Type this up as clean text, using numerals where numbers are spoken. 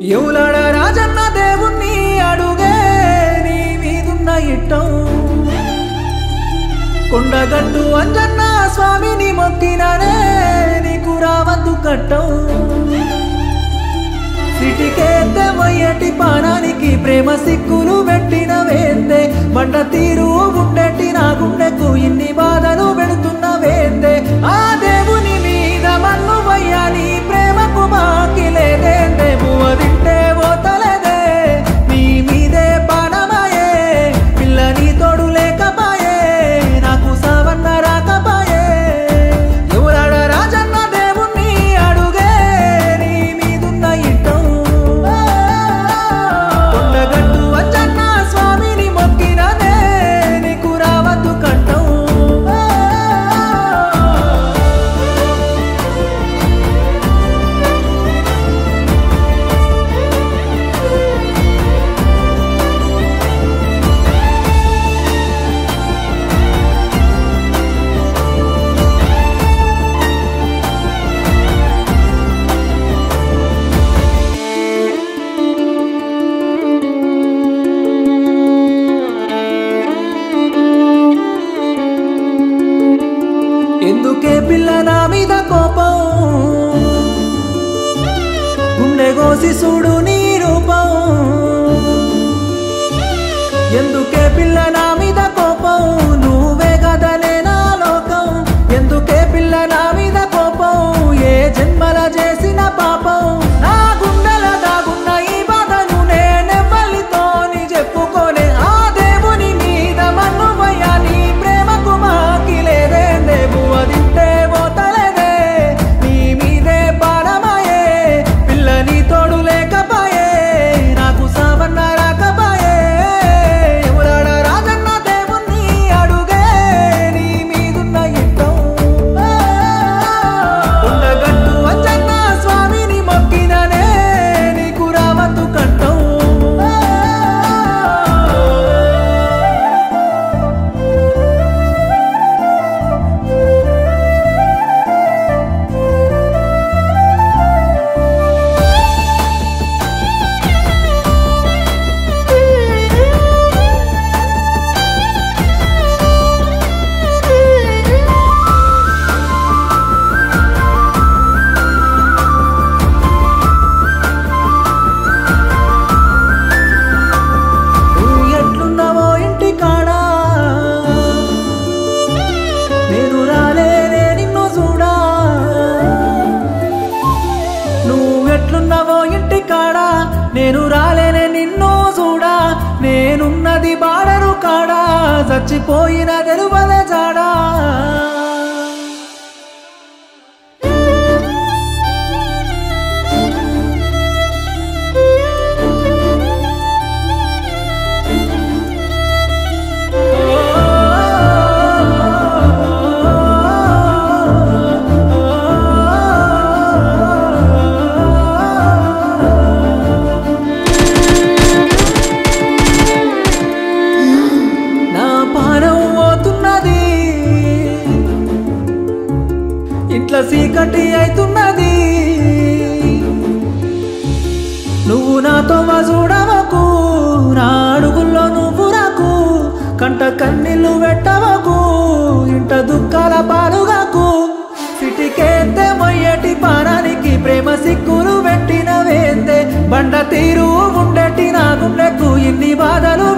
ఎవులాడ రాజన్న దేవుణ్ణి అడుగే నీ మీదున్న ఇట్టం కొండగట్టు అంజన్న స్వామిని మొక్కిననే నీకు రావద్దు కట్టం సిటికేతే మొయ్యటి పానానికి ప్రేమ సిక్కులు పెట్టిన వేందే బండ తీరు ఉండేటి నా గుండెకు ఇన్ని బాధలు పెడుతున్న వేందే ఆ దేవుని మీద మన్ను వయ్యాని ప్రేమకు మాకి లేదేందే పువ్వ తింటే పోతలేదే నీ మీదే పానమాయే పిల్ల నీ తోడు లేకపాయే నాకు సావన్న రాకపాయే ఎవరాడ రాజన్న దేవుణ్ణి అడుగే నీ మీదున్న ఇట్టం కొండగట్టు అంజన్న స్వామిని మొక్కిననే నీకు రావద్దు కట్టం ఎందుకే పిల్ల నా మీద కోపం గుండె కోసి చూడు నీ రూపం ఎందుకే పిల్ల నా మీద కోపం నువ్వే కదనే నా లోకం ఎందుకే పిల్ల నా మీద కోపం ఏ జన్మల చేసిన పాపం నా గుండెల దాగున్న ఈ బాధను నేనెవ్వలితోని చెప్పుకోనే ఆ దేవుని మీద మన్ను వయ్యా నీ ప్రేమకు మాకి లేదేందే పువ్వ తింటే పోతలేదే నీ మీదే పాడమాయే పిల్ల నీ తోడు లేకపాయే నాకు సావన్న రాకపాయే ఎవరాడ రాజన్న దేవుణ్ణి అడుగే నీ మీదున్న ఇట్టం కొండగట్టు అంజన్న స్వామిని మొక్కిననే నీకు రావద్దు కట్టం నువ్వు ఎట్లున్నావో ఇంటి కాడా నేను రాలేనే నిన్ను చూడా నువ్వు ఎట్లున్నావో ఇంటి కాడా నేను రాలేనే నిన్ను చూడా నేనున్నది బాడరు కాడా చచ్చిపోయిన తెలువలే జాడా నా పానం పోతున్నది ఇంట్లో చీకటి అవుతున్నది నువ్వు నాతో చూడవకు నా అడుగుల్లో నువ్వు రాకు కంట కన్నీళ్ళు పెట్టవకు ఇంట దుఃఖాల పాలుగాకు సిటికేతే మొయ్యటి పానానికి ప్రేమ సిక్కులు పెట్టిన వేందే బండ తీరు ఉండేటి నా గుండెకు ఇన్ని బాధలు